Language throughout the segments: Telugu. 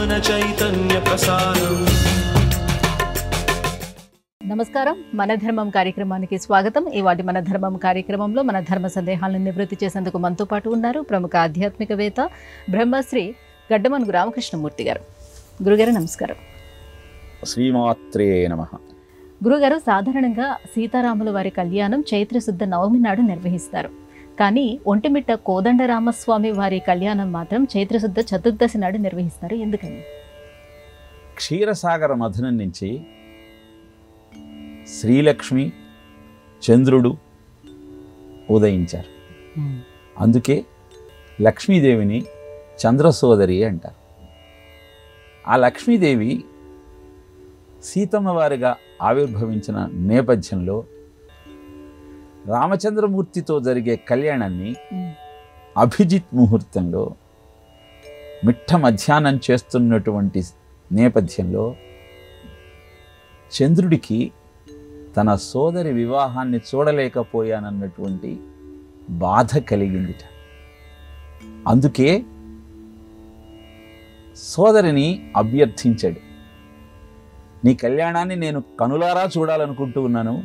ज्ञान चैतन्य प्रसारम्। నమస్కారం, మన ధర్మం కార్యక్రమానికి స్వాగతం. ఇవాటి మన ధర్మం కార్యక్రమంలో మన ధర్మ సందేహాలను నివృత్తి చేసేందుకు మనతో పాటు ఉన్నారు ప్రముఖ ఆధ్యాత్మికవేత్త బ్రహ్మశ్రీ గడ్డమనుగు రామకృష్ణమూర్తి గారు. గురుగారు నమస్కారం. శ్రీమాత్రే నమః. గురుగారు, సాధారణంగా సీతారాముల వారి కళ్యాణం చైత్రశుద్ధ నవమి నాడు నిర్వహిస్తారు. కానీ ఒంటిమిట్ట కోదండరామస్వామి వారి కళ్యాణం మాత్రం చైత్రశుద్ధ చతుర్దశి నాడు నిర్వహిస్తారు. ఎందుకని? క్షీరసాగర మథనం నుంచి శ్రీలక్ష్మి చంద్రుడు ఉదయించారు. అందుకే లక్ష్మీదేవిని చంద్రసోదరి అంటారు. ఆ లక్ష్మీదేవి సీతమ్మ వారిగా ఆవిర్భవించిన నేపథ్యంలో రామచంద్రమూర్తితో జరిగే కళ్యాణాన్ని అభిజిత్ ముహూర్తంలో మిట్ట మధ్యాహ్నం చేస్తున్నటువంటి నేపథ్యంలో చంద్రుడికి తన సోదరి వివాహాన్ని చూడలేకపోయానన్నటువంటి బాధ కలిగిందిట. అందుకే సోదరిని అభ్యర్థించాడు, నీ కళ్యాణాన్ని నేను కనులారా చూడాలనుకుంటూ ఉన్నాను,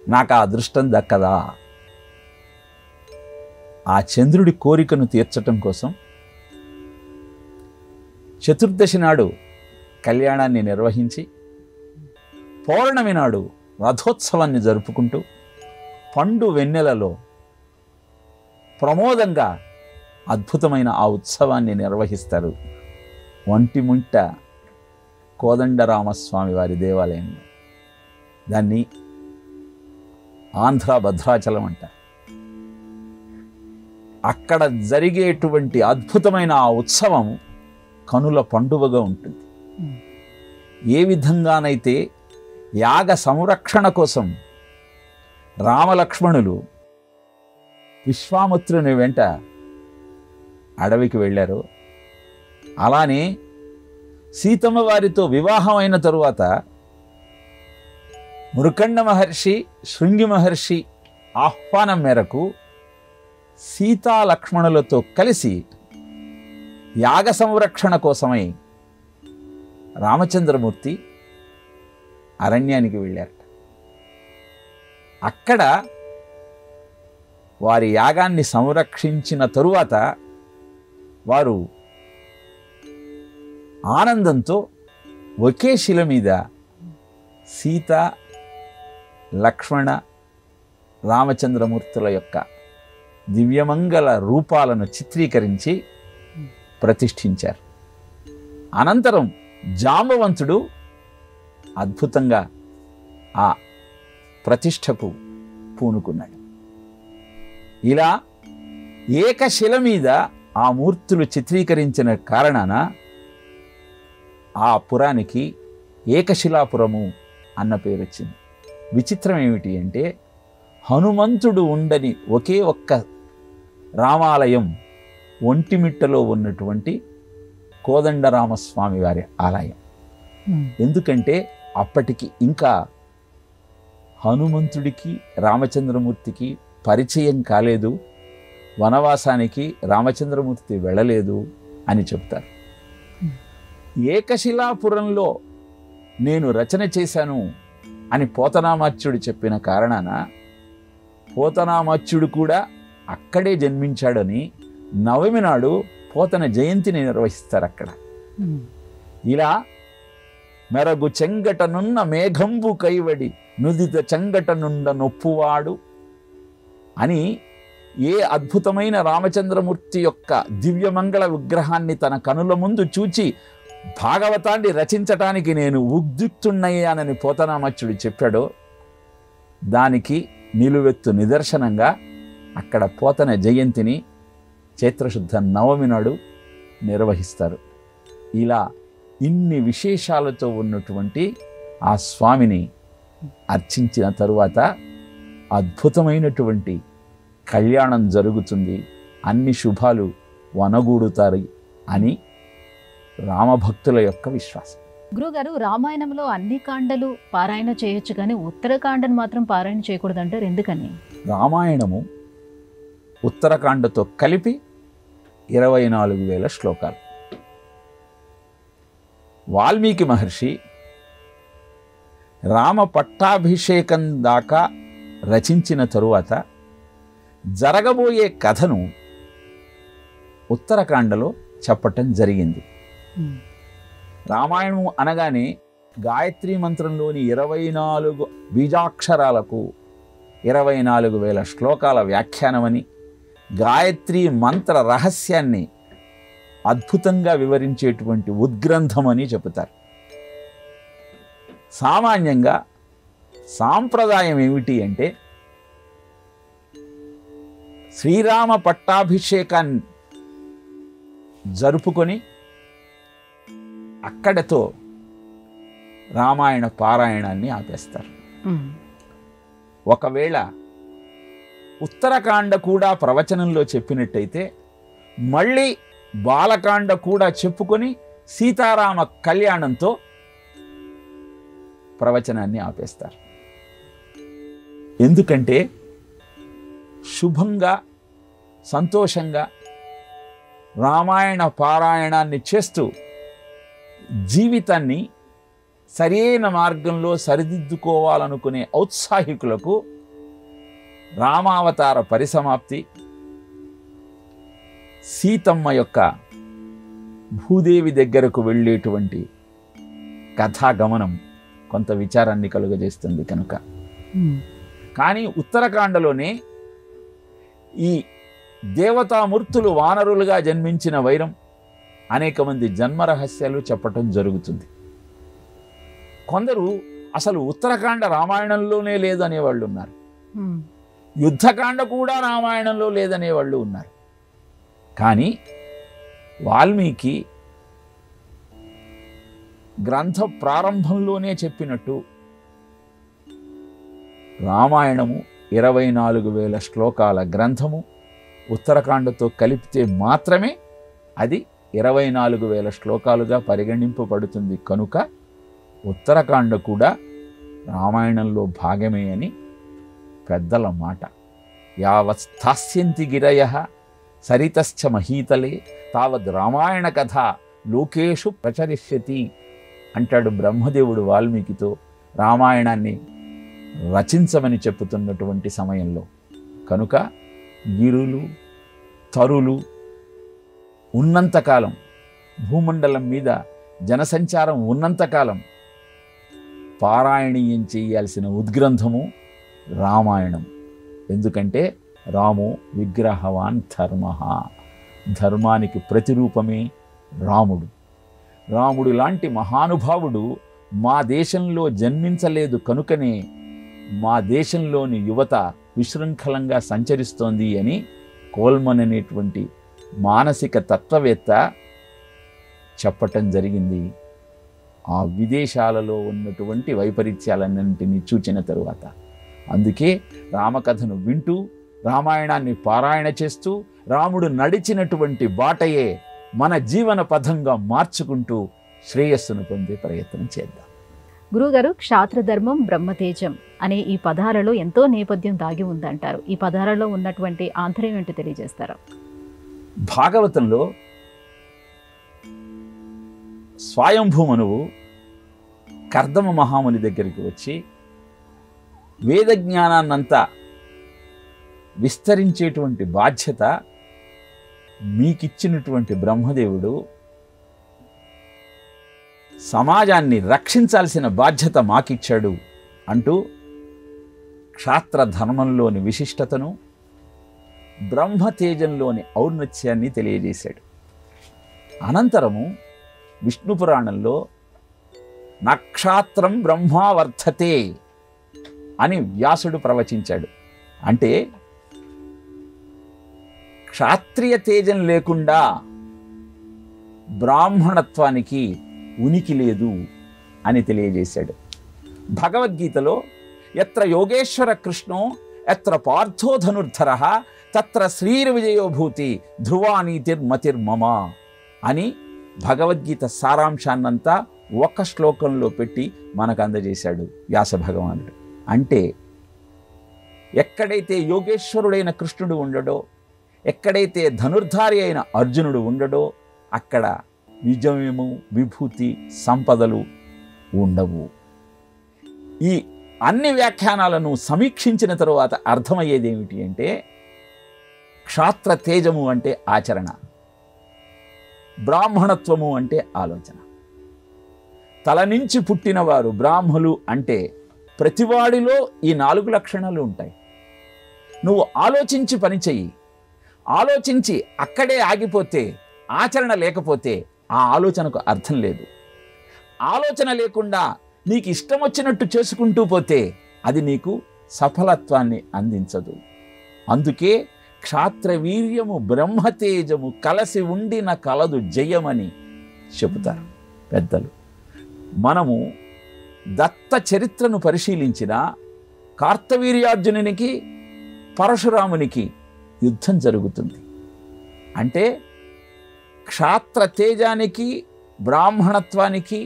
నాకు ఆ అదృష్టం దక్కదా? ఆ చంద్రుడి కోరికను తీర్చటం కోసం చతుర్దశి నాడు కళ్యాణాన్ని నిర్వహించి పౌర్ణమి నాడు రథోత్సవాన్ని జరుపుకుంటూ పండు వెన్నెలలో ప్రమోదంగా అద్భుతమైన ఆ ఉత్సవాన్ని నిర్వహిస్తారు ఒంటిమిట్ట కోదండరామస్వామి వారి దేవాలయంలో. దాన్ని ఆంధ్ర భద్రాచలం అంటారు. అక్కడ జరిగేటువంటి అద్భుతమైన ఆ ఉత్సవం కనుల పండువగా ఉంటుంది. ఏ విధంగానైతే యాగ సంరక్షణ కోసం రామలక్ష్మణులు విశ్వామిత్రుని వెంట అడవికి వెళ్ళారు, అలానే సీతమ్మ వారితో వివాహం అయిన తరువాత మురుకండ మహర్షి శృంగి మహర్షి ఆహ్వానం మేరకు సీతా లక్ష్మణులతో కలిసి యాగ సంరక్షణ కోసమై రామచంద్రమూర్తి అరణ్యానికి వెళ్ళారట. అక్కడ వారి యాగాన్ని సంరక్షించిన తరువాత వారు ఆనందంతో ఒకే శిల మీద సీత లక్ష్మణ రామచంద్రమూర్తుల యొక్క దివ్యమంగళ రూపాలను చిత్రీకరించి ప్రతిష్ఠించారు. అనంతరం జాంబవంతుడు అద్భుతంగా ఆ ప్రతిష్టకు పూనుకున్నాడు. ఇలా ఏకశిల మీద ఆ మూర్తులు చిత్రీకరించిన కారణాన ఆ పురానికి ఏకశిలాపురము అన్న పేరు వచ్చింది. విచిత్రం ఏమిటి అంటే, హనుమంతుడు ఉండని ఒకే ఒక్క రామాలయం ఒంటిమిట్టలో ఉన్నటువంటి కోదండరామస్వామి వారి ఆలయం. ఎందుకంటే అప్పటికి ఇంకా హనుమంతుడికి రామచంద్రమూర్తికి పరిచయం కాలేదు, వనవాసానికి రామచంద్రమూర్తి వెళ్ళలేదు అని చెప్తారు. ఏకశిలాపురంలో నేను రచన చేశాను అని పోతనామాత్యుడు చెప్పిన కారణాన పోతనామాత్యుడు కూడా అక్కడే జన్మించాడని నవమి నాడు పోతన జయంతిని నిర్వహిస్తారు అక్కడ. ఇలా మెరగు చెంగటనున్న మేఘంబు కైవడి నుదిత చెంగటనుండ నొప్పువాడు అని ఏ అద్భుతమైన రామచంద్రమూర్తి యొక్క దివ్యమంగళ విగ్రహాన్ని తన కనుల ముందు చూచి భాగవతాన్ని రచించటానికి నేను ఉద్యుక్తున్నయ్యానని పోతనామాత్యుడు చెప్పాడో దానికి నిలువెత్తు నిదర్శనంగా అక్కడ పోతన జయంతిని చైత్రశుద్ధ నవమి నాడు నిర్వహిస్తారు. ఇలా ఇన్ని విశేషాలతో ఉన్నటువంటి ఆ స్వామిని అర్చించిన తరువాత అద్భుతమైనటువంటి కళ్యాణం జరుగుతుంది, అన్ని శుభాలు వనగూడుతారు అని రామభక్తుల యొక్క విశ్వాసం. గురుగారు, రామాయణంలో అన్ని కాండలు పారాయణ చేయొచ్చు కానీ ఉత్తరకాండను మాత్రం పారాయణ చేయకూడదు అంటారు. ఎందుకని? రామాయణము ఉత్తరకాండతో కలిపి 24,000 శ్లోకాలు. వాల్మీకి మహర్షి రామ పట్టాభిషేకం దాకా రచించిన తరువాత జరగబోయే కథను ఉత్తరకాండలో చెప్పటం జరిగింది. రామాయణం అనగానే గాయత్రీ మంత్రంలోని 24 బీజాక్షరాలకు 24,000 శ్లోకాల వ్యాఖ్యానమని, గాయత్రీ మంత్ర రహస్యాన్ని అద్భుతంగా వివరించేటువంటి ఉద్గ్రంథమని చెబుతారు. సామాన్యంగా సాంప్రదాయం ఏమిటి అంటే, శ్రీరామ పట్టాభిషేకాన్ని జరుపుకొని అక్కడతో రామాయణ పారాయణాన్ని ఆపేస్తారు. ఒకవేళ ఉత్తరకాండ కూడా ప్రవచనంలో చెప్పినట్టయితే మళ్ళీ బాలకాండ కూడా చెప్పుకొని సీతారామ కళ్యాణంతో ప్రవచనాన్ని ఆపేస్తారు. ఎందుకంటే శుభంగా సంతోషంగా రామాయణ పారాయణాన్ని చేస్తూ జీవితాన్ని సరైన మార్గంలో సరిదిద్దుకోవాలనుకునే ఔత్సాహికులకు రామావతార పరిసమాప్తి, సీతమ్మ యొక్క భూదేవి దగ్గరకు వెళ్ళేటువంటి కథాగమనం కొంత విచారాన్ని కలుగజేస్తుంది కనుక. కానీ ఉత్తరకాండలోనే ఈ దేవతామూర్తులు వానరులుగా జన్మించిన వైరం, అనేక మంది జన్మరహస్యాలు చెప్పటం జరుగుతుంది. కొందరు అసలు ఉత్తరకాండ రామాయణంలోనే లేదనేవాళ్ళు ఉన్నారు, యుద్ధకాండ కూడా రామాయణంలో లేదనేవాళ్ళు ఉన్నారు. కానీ వాల్మీకి గ్రంథ ప్రారంభంలోనే చెప్పినట్టు రామాయణము 24,000 శ్లోకాల గ్రంథము. ఉత్తరకాండతో కలిపితే మాత్రమే అది 24,000 శ్లోకాలుగా పరిగణింపబడుతుంది కనుక ఉత్తరకాండ కూడా రామాయణంలో భాగమే అని పెద్దల మాట. యావత్ స్థాస్యంతి గిరయః సరితశ్చ మహీతలే తావద్ రామాయణ కథ లోకేషు ప్రచరిష్యతి అంటాడు బ్రహ్మదేవుడు వాల్మీకితో రామాయణాన్ని రచించమని చెప్పుతున్నటువంటి సమయంలో. కనుక గిరులు తరులు ఉన్నంతకాలం, భూమండలం మీద జనసంచారం ఉన్నంతకాలం పారాయణీయం చేయాల్సిన ఉద్గ్రంథము రామాయణం. ఎందుకంటే రామో విగ్రహవాన్ ధర్మ, ధర్మానికి ప్రతిరూపమే రాముడు. రాముడు లాంటి మహానుభావుడు మా దేశంలో జన్మించలేదు కనుకనే మా దేశంలోని యువత విశృంఖలంగా సంచరిస్తోంది అని కోల్మన్ అనేటువంటి మానసిక తత్వవేత్త చెప్పటం జరిగింది. ఆ విదేశాలలో ఉన్నటువంటి వైపరీత్యాలన్నింటినీ చూచిన తరువాత. అందుకే రామకథను వింటూ రామాయణాన్ని పారాయణ చేస్తూ రాముడు నడిచినటువంటి బాటయే మన జీవన పథంగా మార్చుకుంటూ శ్రేయస్సును పొందే ప్రయత్నం చేద్దాం. గురువుగారు, క్షాత్రధర్మం బ్రహ్మతేజం అనే ఈ పదాలలో ఎంతో నేపథ్యం దాగి ఉందంటారు. ఈ పదాలలో ఉన్నటువంటి ఆంతర్యం ఏంటి తెలియజేస్తారా? భాగవతంలో స్వయంభూమనువు కర్దమ మహాముని దగ్గరికి వచ్చి వేద జ్ఞానాన్నంతా విస్తరించేటువంటి బాధ్యత మీకిచ్చినటువంటి బ్రహ్మదేవుడు సమాజాన్ని రక్షించాల్సిన బాధ్యత మాకిచ్చాడు అంటూ క్షాత్రధర్మంలోని విశిష్టతను, బ్రహ్మతేజంలోని ఔన్నత్యాన్ని తెలియజేశాడు. అనంతరము విష్ణు పురాణంలో నక్షాత్రం బ్రహ్మా వర్ధతే అని వ్యాసుడు ప్రవచించాడు. అంటే క్షాత్రియ తేజం లేకుండా బ్రాహ్మణత్వానికి ఉనికి లేదు అని తెలియజేశాడు. భగవద్గీతలో ఎత్ర యోగేశ్వర కృష్ణో ఎత్ర పార్థో ధనుర్ధరః తత్ర శ్రీర్విజయోభూతి ధ్రువానీతిర్మతిర్మమ అని భగవద్గీత సారాంశాన్నంతా ఒక్క శ్లోకంలో పెట్టి మనకు అందజేశాడు వ్యాస భగవానుడు. అంటే ఎక్కడైతే యోగేశ్వరుడైన కృష్ణుడు ఉండడో, ఎక్కడైతే ధనుర్ధారి అయిన అర్జునుడు ఉండడో అక్కడ విజయము, విభూతి, సంపదలు ఉండవు. ఈ అన్ని వ్యాఖ్యానాలను సమీక్షించిన తరువాత అర్థమయ్యేది ఏమిటి అంటే, క్షాత్ర తేజము అంటే ఆచరణ, బ్రాహ్మణత్వము అంటే ఆలోచన. తల నుంచి పుట్టినవారు బ్రాహ్మలు అంటే ప్రతివాడిలో ఈ 4 లక్షణాలు ఉంటాయి. నువ్వు ఆలోచించి పని చెయ్యి. ఆలోచించి అక్కడే ఆగిపోతే, ఆచరణ లేకపోతే ఆ ఆలోచనకు అర్థం లేదు. ఆలోచన లేకుండా నీకు ఇష్టం వచ్చినట్టు చేసుకుంటూ పోతే అది నీకు సఫలత్వాన్ని అందించదు. అందుకే క్షాత్రవీర్యము బ్రహ్మతేజము కలసి ఉండిన కలదు జయమని చెబుతారు పెద్దలు. మనము దత్త చరిత్రను పరిశీలించిన కార్తవీర్యార్జునునికి పరశురామునికి యుద్ధం జరుగుతుంది. అంటే క్షాత్ర తేజానికి బ్రాహ్మణత్వానికి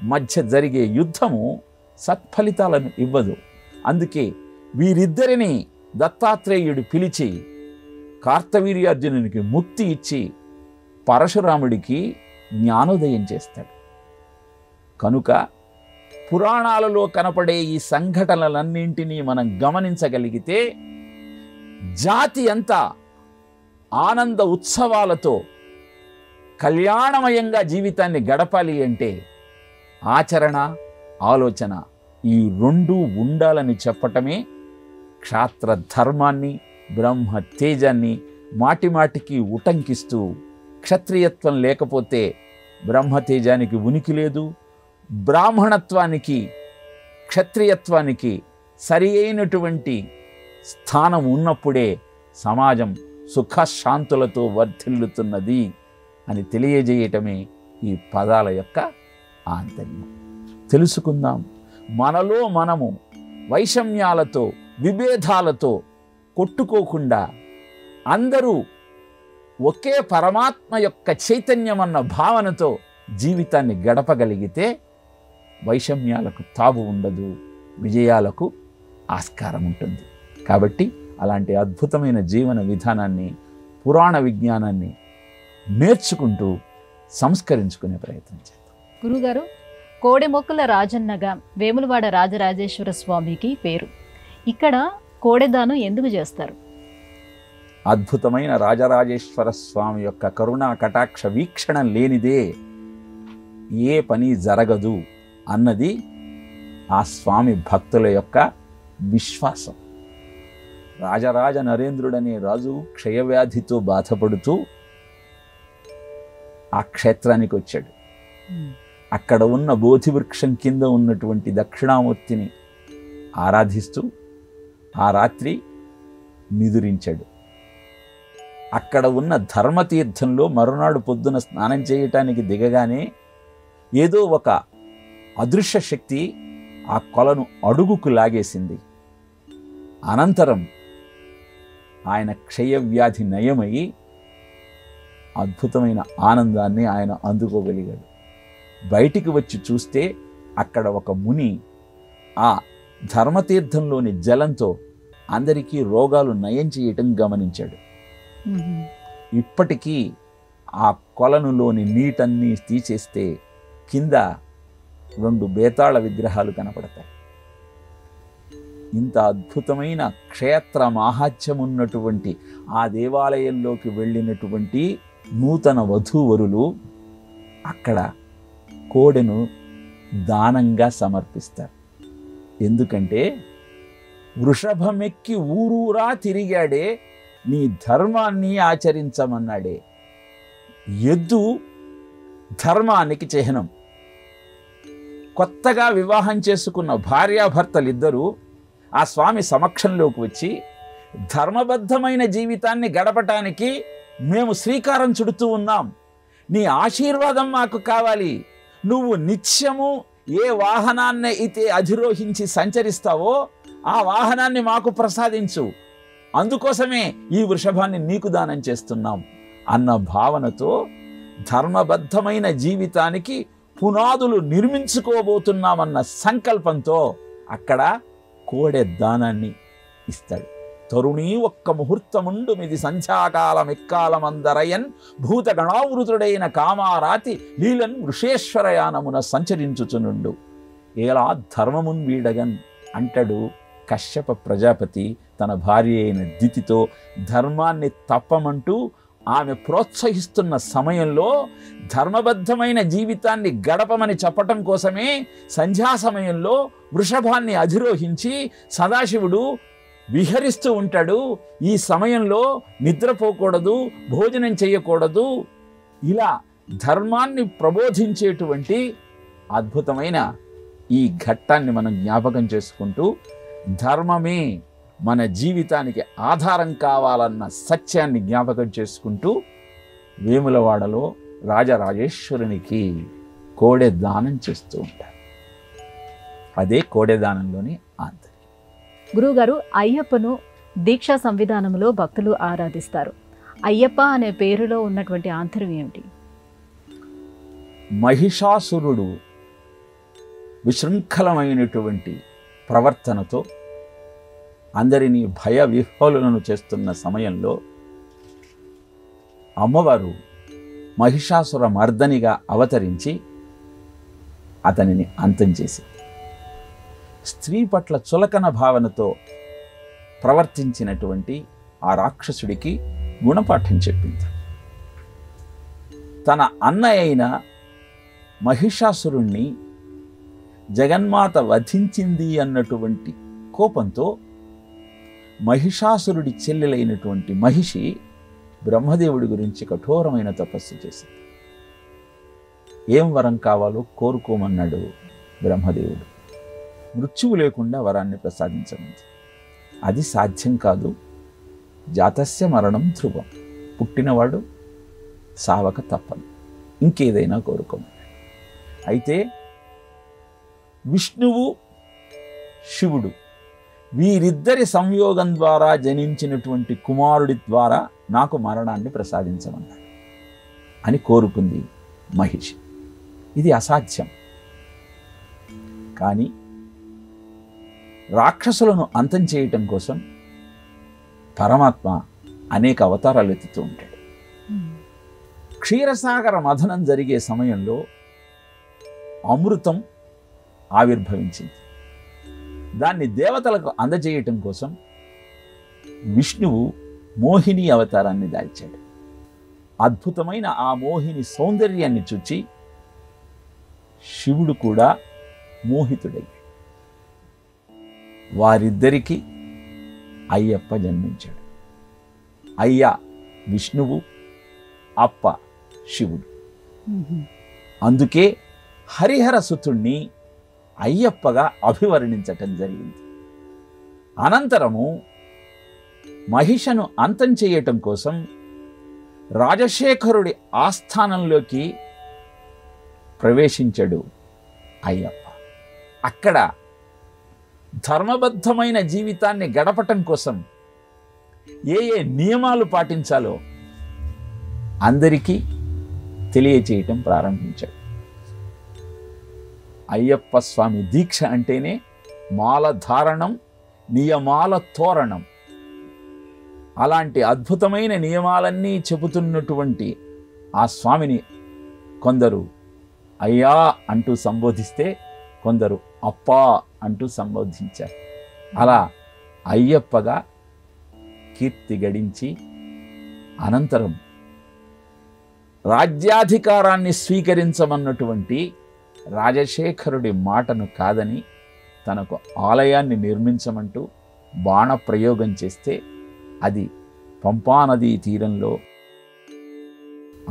మధ్య జరిగే యుద్ధము సత్ఫలితాలను ఇవ్వదు. అందుకే వీరిద్దరిని దత్తాత్రేయుడు పిలిచి కార్తవీర్యార్జునునికి ముక్తి ఇచ్చి పరశురాముడికి జ్ఞానోదయం చేస్తాడు. కనుక పురాణాలలో కనపడే ఈ సంఘటనలన్నింటినీ మనం గమనించగలిగితే జాతి అంతా ఆనంద ఉత్సవాలతో కళ్యాణమయంగా జీవితాన్ని గడపాలి అంటే ఆచరణ, ఆలోచన ఈ 2 ఉండాలని చెప్పటమే క్షాత్ర ధర్మాన్ని, బ్రహ్మ తేజాన్ని మాటిమాటికి ఉటంకిస్తూ, క్షత్రియత్వం లేకపోతే బ్రహ్మతేజానికి ఉనికి లేదు, బ్రాహ్మణత్వానికి క్షత్రియత్వానికి సరి అయినటువంటి స్థానం ఉన్నప్పుడే సమాజం సుఖశాంతులతో వర్ధిల్లుతున్నది అని తెలియజేయటమే ఈ పదాల యొక్క ఆంతర్యం. తెలుసుకుందాం. మనలో మనము వైషమ్యాలతో, విభేదాలతో కొట్టుకోకుండా అందరూ ఒకే పరమాత్మ యొక్క చైతన్యం అన్న భావనతో జీవితాన్ని గడపగలిగితే వైషమ్యాలకు తావు ఉండదు, విజయాలకు ఆస్కారం ఉంటుంది. కాబట్టి అలాంటి అద్భుతమైన జీవన విధానాన్ని, పురాణ విజ్ఞానాన్ని నేర్చుకుంటూ సంస్కరించుకునే ప్రయత్నం చేద్దాం. గురుగారు, కోడెమొక్కల రాజన్నగా వేములవాడ రాజరాజేశ్వర స్వామికి పేరు. ఇక్కడ కోడెదానం ఎందుకు చేస్తారు? అద్భుతమైన రాజరాజేశ్వర స్వామి యొక్క కరుణా కటాక్ష వీక్షణ లేనిదే ఏ పని జరగదు అన్నది ఆ స్వామి భక్తుల యొక్క విశ్వాసం. రాజరాజ నరేంద్రుడనే రాజు క్షయవ్యాధితో బాధపడుతూ ఆ క్షేత్రానికి వచ్చాడు. అక్కడ ఉన్న బోధి వృక్షం కింద ఉన్నటువంటి దక్షిణామూర్తిని ఆరాధిస్తూ ఆ రాత్రి నిదురించాడు. అక్కడ ఉన్న ధర్మతీర్థంలో మరునాడు పొద్దున స్నానం చేయటానికి దిగగానే ఏదో ఒక అదృశ్య శక్తి ఆ కొలను అడుగుకు లాగేసింది. అనంతరం ఆయన క్షయవ్యాధి నయమై అద్భుతమైన ఆనందాన్ని ఆయన అందుకోగలిగాడు. బయటికి వచ్చి చూస్తే అక్కడ ఒక ముని ఆ ధర్మతీర్థంలోని జలంతో అందరికీ రోగాలు నయం చేయటం గమనించాడు. ఇప్పటికీ ఆ కొలనులోని నీటన్నీ తీసేస్తే కింద 2 బేతాళ విగ్రహాలు కనపడతాయి. ఇంత అద్భుతమైన క్షేత్ర మాహాత్యం ఉన్నటువంటి ఆ దేవాలయంలోకి వెళ్ళినటువంటి నూతన వధూవరులు అక్కడ కోడెను దానంగా సమర్పిస్తారు. ఎందుకంటే వృషభమెక్కి ఊరూరా తిరిగాడే, నీ ధర్మాన్ని ఆచరించమన్నాడే. ఎద్దు ధర్మానికి చిహ్నం. కొత్తగా వివాహం చేసుకున్న భార్యాభర్తలిద్దరూ ఆ స్వామి సమక్షంలోకి వచ్చి ధర్మబద్ధమైన జీవితాన్ని గడపటానికి మేము శ్రీకారం చుడుతూ ఉన్నాం, నీ ఆశీర్వాదం మాకు కావాలి, నువ్వు నిత్యము ఏ వాహనాన్ని అయితే అధిరోహించి సంచరిస్తావో ఆ వాహనాన్ని మాకు ప్రసాదించు, అందుకోసమే ఈ వృషభాన్ని నీకు దానం చేస్తున్నాం అన్న భావనతో ధర్మబద్ధమైన జీవితానికి పునాదులు నిర్మించుకోబోతున్నామన్న సంకల్పంతో అక్కడ కోడె దానాన్ని ఇస్తాడు. తరుణీ ఒక్క ముహూర్తముండు మిది సంధ్యాకాలమెక్కాలమందరయన్ భూతగణావృతుడైన కామారాతి లీలన్ వృషేశ్వరయానమున సంచరించుచునుండు ఎలా ధర్మమున్ వీడగన్ అంటాడు కశ్యప ప్రజాపతి తన భార్య అయిన దితితో. ధర్మాన్ని తప్పమంటూ ఆమె ప్రోత్సహిస్తున్న సమయంలో ధర్మబద్ధమైన జీవితాన్ని గడపమని చెప్పటం కోసమే సంధ్యా సమయంలో వృషభాన్ని అధిరోహించి సదాశివుడు విహరిస్తూ ఉంటాడు. ఈ సమయంలో నిద్రపోకూడదు, భోజనం చేయకూడదు. ఇలా ధర్మాన్ని ప్రబోధించేటువంటి అద్భుతమైన ఈ ఘట్టాన్ని మనం జ్ఞాపకం చేసుకుంటూ ధర్మమే మన జీవితానికి ఆధారం కావాలన్న సత్యాన్ని జ్ఞాపకం చేసుకుంటూ వేములవాడలో రాజరాజేశ్వరునికి కోడె దానం చేస్తూ ఉంటారు. అదే కోడె దానంలోని ఆంతర్యం. గురువుగారు, అయ్యప్పను దీక్షా సంవిధానంలో భక్తులు ఆరాధిస్తారు. అయ్యప్ప అనే పేరులో ఉన్నటువంటి ఆంతర్యం ఏమిటి? మహిషాసురుడు విశృంఖలమైనటువంటి ప్రవర్తనతో అందరినీ భయ విహ్వలులను చేస్తున్న సమయంలో అమ్మవారు మహిషాసుర మర్దనిగా అవతరించి అతనిని అంతం చేసింది. స్త్రీ పట్ల చులకన భావనతో ప్రవర్తించినటువంటి ఆ రాక్షసుడికి గుణపాఠం చెప్పింది. తన అన్నయ్య అయిన మహిషాసురుణ్ణి జగన్మాత వధించింది అన్నటువంటి కోపంతో మహిషాసురుడి చెల్లెలైనటువంటి మహిషి బ్రహ్మదేవుడి గురించి కఠోరమైన తపస్సు చేసింది. ఏం వరం కావాలో కోరుకోమన్నాడు బ్రహ్మదేవుడు. మృత్యువు లేకుండా వరాన్ని ప్రసాదించమంది. అది సాధ్యం కాదు. జాతస్య మరణం ధ్రువం, పుట్టినవాడు సావక తప్పదు, ఇంకేదైనా కోరుకోమన్నాడు. అయితే విష్ణువు శివుడు వీరిద్దరి సంయోగం ద్వారా జనించినటువంటి కుమారుడి ద్వారా నాకు మరణాన్ని ప్రసాదించమన్నాడు అని కోరుకుంది మహిషి. ఇది అసాధ్యం. కానీ రాక్షసులను అంతం చేయటం కోసం పరమాత్మ అనేక అవతారాలు ఎత్తుతూ ఉంటాడు. క్షీరసాగర మథనం జరిగే సమయంలో అమృతం ఆవిర్భవించింది. దాన్ని దేవతలకు అందజేయటం కోసం విష్ణువు మోహిని అవతారాన్ని దాల్చాడు. అద్భుతమైన ఆ మోహిని సౌందర్యాన్ని చూచి శివుడు కూడా మోహితుడయ్యాడు. వారిద్దరికీ అయ్యప్ప జన్మించాడు. అయ్య విష్ణువు, అప్ప శివుడు. అందుకే హరిహర సుతుణ్ణి అయ్యప్పగా అభివర్ణించటం జరిగింది. అనంతరము మహిషను అంతం చేయటం కోసం రాజశేఖరుడి ఆస్థానంలోకి ప్రవేశించాడు అయ్యప్ప. అక్కడ ధర్మబద్ధమైన జీవితాన్ని గడపటం కోసం ఏ ఏ నియమాలు పాటించాలో అందరికీ తెలియచేయటం ప్రారంభించాడు. అయ్యప్ప స్వామి దీక్ష అంటేనే మాల ధారణం, నియమాల తోరణం. అలాంటి అద్భుతమైన నియమాలన్నీ చెబుతున్నటువంటి ఆ స్వామిని కొందరు అయ్యా అంటూ సంబోధిస్తే, కొందరు అప్పా అంటూ సంబోధించారు. అలా అయ్యప్పగా కీర్తి గడించి అనంతరం రాజ్యాధికారాన్ని స్వీకరించమన్నటువంటి రాజశేఖరుడి మాటను కాదని తనకు ఆలయాన్ని నిర్మించమంటూ బాణప్రయోగం చేస్తే అది పంపానదీ తీరంలో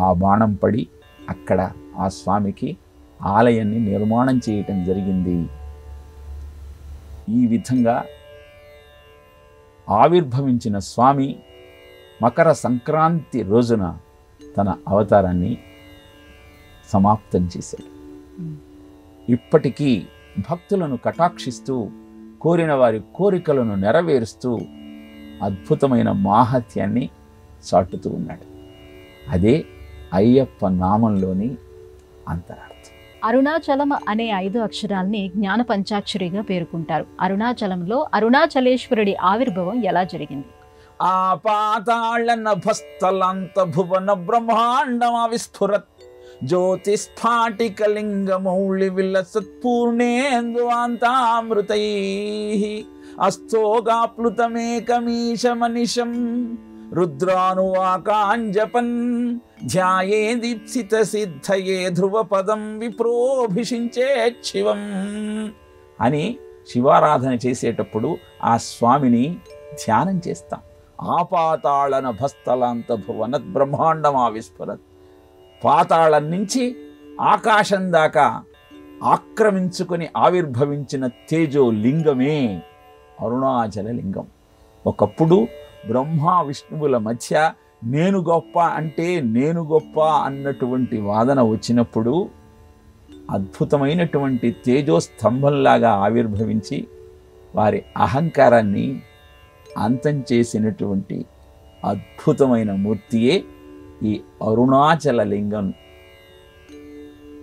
ఆ బాణం పడి అక్కడ ఆ స్వామికి ఆలయాన్ని నిర్మాణం చేయటం జరిగింది. ఈ విధంగా ఆవిర్భవించిన స్వామి మకర సంక్రాంతి రోజున తన అవతారాన్ని సమాప్తం చేశాడు. ఇప్పటికీ భక్తులను కటాక్షిస్తూ కోరిన వారి కోరికలను నెరవేరుస్తూ అద్భుతమైన మాహాత్యాన్ని చాటుతూ ఉన్నాడు. అదే అయ్యప్ప నామంలోని అంతరార్థం. అరుణాచలం అనే 5 అక్షరాల్ని జ్ఞాన పంచాక్షరిగా పేర్కొంటారు. అరుణాచలంలో అరుణాచలేశ్వరుడి ఆవిర్భావం ఎలా జరిగింది? ఆ పాతాళ నభస్థలాంత భువన బ్రహ్మాండమా విస్ఫురత్ జ్యోతిస్ఫాటికలింగమౌళి విలసత్పూర్ణేందువాంతామృతై అస్థోగాప్లుతమేకమీశమనిశం రుద్రానువాకాంజపన్ ధ్యాయే దీప్సిత సిద్ధయే ధ్రువపదం విప్రోభిషించే శివం అని శివారాధన చేసేటప్పుడు ఆ స్వామిని ధ్యానం చేస్తాం. ఆపాతాళన భస్థలాంత భువనత్ బ్రహ్మాండమా విస్ఫురత్. పాతాళం నుంచి ఆకాశం దాకా ఆక్రమించుకొని ఆవిర్భవించిన తేజో లింగమే అరుణాచల లింగం. ఒకప్పుడు బ్రహ్మ విష్ణువుల మధ్య నేను గొప్ప అంటే నేను గొప్ప అన్నటువంటి వాదన వచ్చినప్పుడు అద్భుతమైనటువంటి తేజోస్తంభంలాగా ఆవిర్భవించి వారి అహంకారాన్ని అంతం చేసినటువంటి అద్భుతమైన మూర్తియే ఈ అరుణాచల లింగం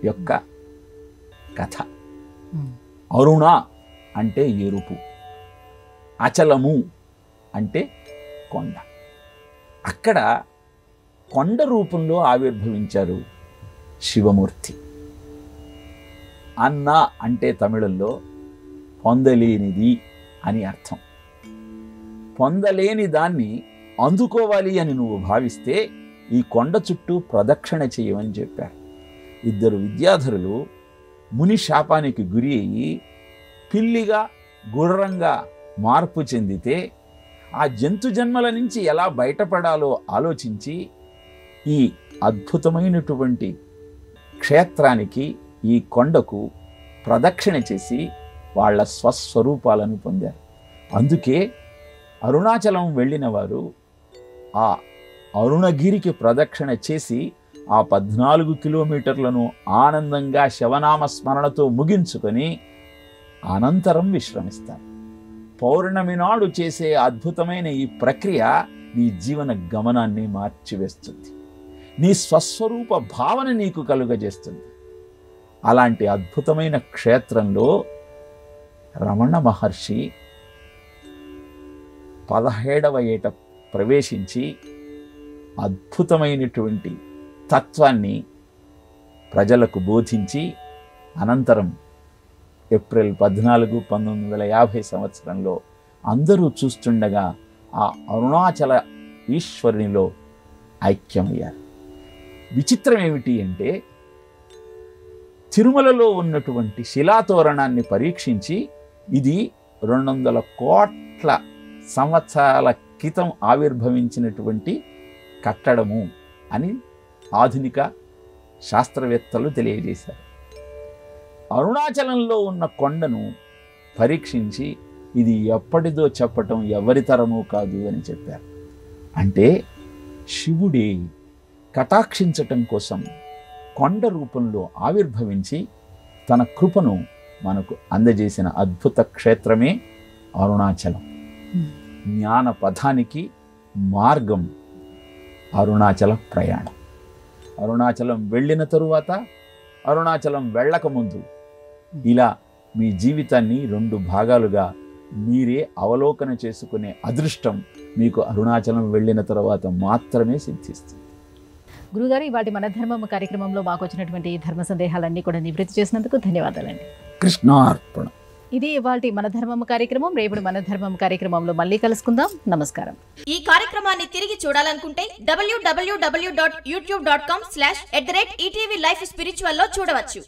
యొక్క కథ. అరుణ అంటే ఎరుపు, అచలము అంటే కొండ. అక్కడ కొండ రూపంలో ఆవిర్భవించారు శివమూర్తి. అన్న అంటే తమిళంలో పొందలేనిది అని అర్థం. పొందలేని దాన్ని అందుకోవాలి అని నువ్వు భావిస్తే ఈ కొండ చుట్టూ ప్రదక్షిణ చేయమని చెప్పారు. ఇద్దరు విద్యాధరులు ముని శాపానికి గురి అయ్యి పిల్లిగా గుర్రంగా మార్పు చెందితే ఆ జంతు జన్మల నుంచి ఎలా బయటపడాలో ఆలోచించి ఈ అద్భుతమైనటువంటి క్షేత్రానికి, ఈ కొండకు ప్రదక్షిణ చేసి వాళ్ళ స్వస్వరూపాలను పొందారు. అందుకే అరుణాచలం వెళ్ళిన వారు ఆ అరుణగిరికి ప్రదక్షిణ చేసి ఆ 14 కిలోమీటర్లను ఆనందంగా శివనామ స్మరణతో ముగించుకొని అనంతరం విశ్రమిస్తారు. పౌర్ణమి నాడు చేసే అద్భుతమైన ఈ ప్రక్రియ నీ జీవన గమనాన్ని మార్చివేస్తుంది, నీ స్వస్వరూప భావన నీకు కలుగజేస్తుంది. అలాంటి అద్భుతమైన క్షేత్రంలో రమణ మహర్షి 17వ ఏట ప్రవేశించి అద్భుతమైనటువంటి తత్వాన్ని ప్రజలకు బోధించి అనంతరం ఏప్రిల్ 14, 1950 సంవత్సరంలో అందరూ చూస్తుండగా ఆ అరుణాచల ఈశ్వరునిలో ఐక్యమయ్యారు. విచిత్రం ఏమిటి అంటే తిరుమలలో ఉన్నటువంటి శిలాతోరణాన్ని పరీక్షించి ఇది 200 కోట్ల సంవత్సరాల క్రితం ఆవిర్భవించినటువంటి కట్టడము అని ఆధునిక శాస్త్రవేత్తలు తెలియజేశారు. అరుణాచలంలో ఉన్న కొండను పరీక్షించి ఇది ఎప్పటిదో చెప్పటం ఎవరి తరమూ కాదు అని చెప్పారు. అంటే శివుడే కటాక్షించటం కోసం కొండ రూపంలో ఆవిర్భవించి తన కృపను మనకు అందజేసిన అద్భుత క్షేత్రమే అరుణాచలం. జ్ఞాన పథానికి మార్గం అరుణాచల ప్రయాణం. అరుణాచలం వెళ్ళిన తరువాత, అరుణాచలం వెళ్ళకముందు ఇలా మీ జీవితాన్ని 2 భాగాలుగా మీరే అవలోకన చేసుకునే అదృష్టం మీకు అరుణాచలం వెళ్ళిన తర్వాత మాత్రమే సిద్ధిస్తుంది. గురుగారు, ఇవాటి మన ధర్మం కార్యక్రమంలో మాకు వచ్చినటువంటి ధర్మ సందేహాలన్నీ కూడా నివృత్తి చేసినందుకు ధన్యవాదాలండి. కృష్ణార్పణ. ఇది ఇవాటి మన ధర్మం కార్యక్రమం. రేపు మన ధర్మం కార్యక్రమంలో మళ్ళీ కలుసుకుందాం. నమస్కారం. ఈ కార్యక్రమాన్ని తిరిగి చూడాలనుకుంటే www.youtube.com/ETV Life Spiritual లో చూడవచ్చు.